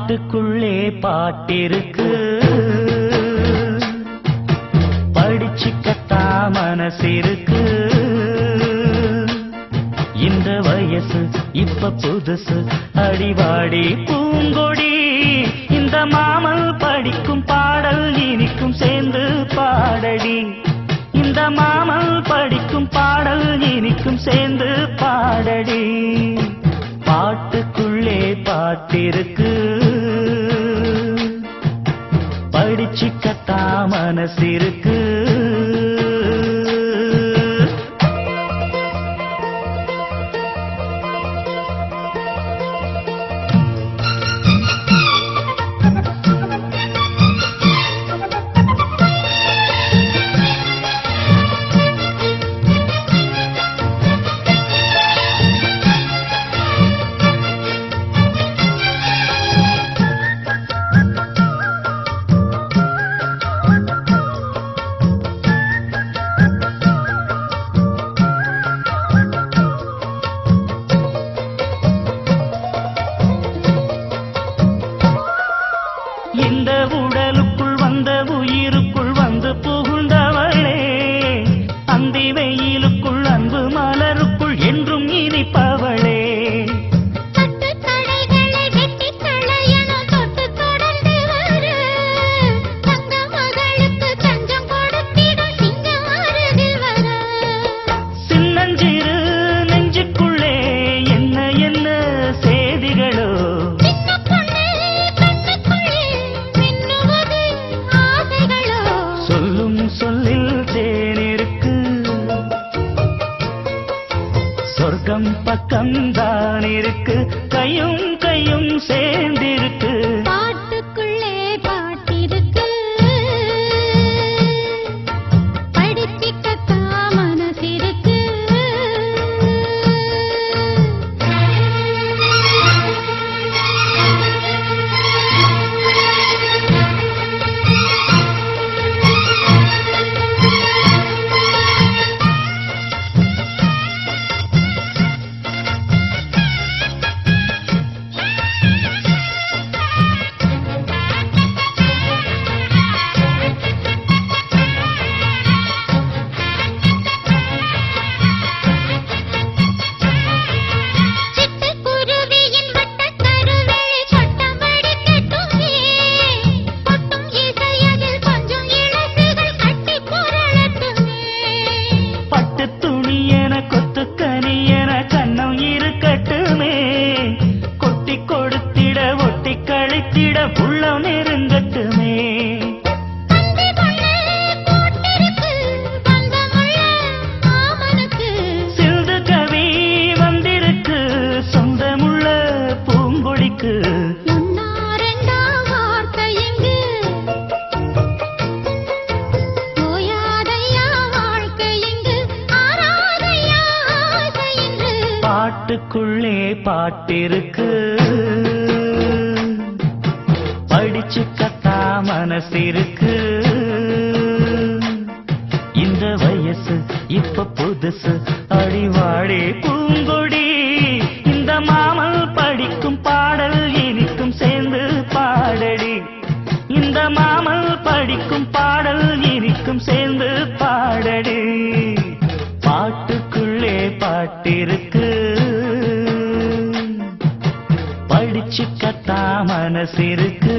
பாட்டுக்குள்ளே பாட்டிருக்கு, படிச்சுக்கத்தா மனசிருக்கு. இந்த வயசு இப்ப புதுசு, அடிவாடி பூங்கொடி. இந்த மாமல் படிக்கும் பாடல் இனிக்கும் சேர்ந்து பாடடி. இந்த மாமல் படிக்கும் பாடல் இனிக்கும் சேர்ந்து பாடடி. பாட்டுக்குள்ளே பாட்டிருக்கு, படிச்சுக்கத்தா மனசிருக்கு. இந்த உடலுக்குள் வந்த உயிருக்குள் வந்து புகுந்தவளே, அந்தி வெயிலுக்குள் அன்பு மலருக்குள் என்றும் இனிப்பவளே. சின்னஞ்சிறு நெஞ்சுக்குள்ளே என்ன என்ன சேதிகளோ, சொல்லும் சொல்லில் தேனிருக்கு. சொர்க்கம் பக்கம்தான் இருக்கு, கையும் கையும் சேர்ந்திருக்கு. பாட்டுக்குள்ளே பாட்டிருக்கு, படிச்சுக்கத்தா மனசிருக்கு. உள்ளம் நெருங்கட்டுமே. சிந்து கவி வந்திருக்கு, சொந்தமுள்ள பூங்கொடிக்கு. பாட்டுக்குள்ளே பாட்டிருக்கு, படிச்சுக்கத்தா மனசிருக்கு. இந்த வயசு இப்ப புதுசு, அடிவாடி பூங்கொடி. இந்த மாமல் படிக்கும் பாடல் இனிக்கும் சேர்ந்து பாடடி. இந்த மாமல் படிக்கும் பாடல் இனிக்கும் சேர்ந்து பாடடி. பாட்டுக்குள்ளே பாட்டிருக்கு, படிச்சுக்கத்தா மனசிருக்கு.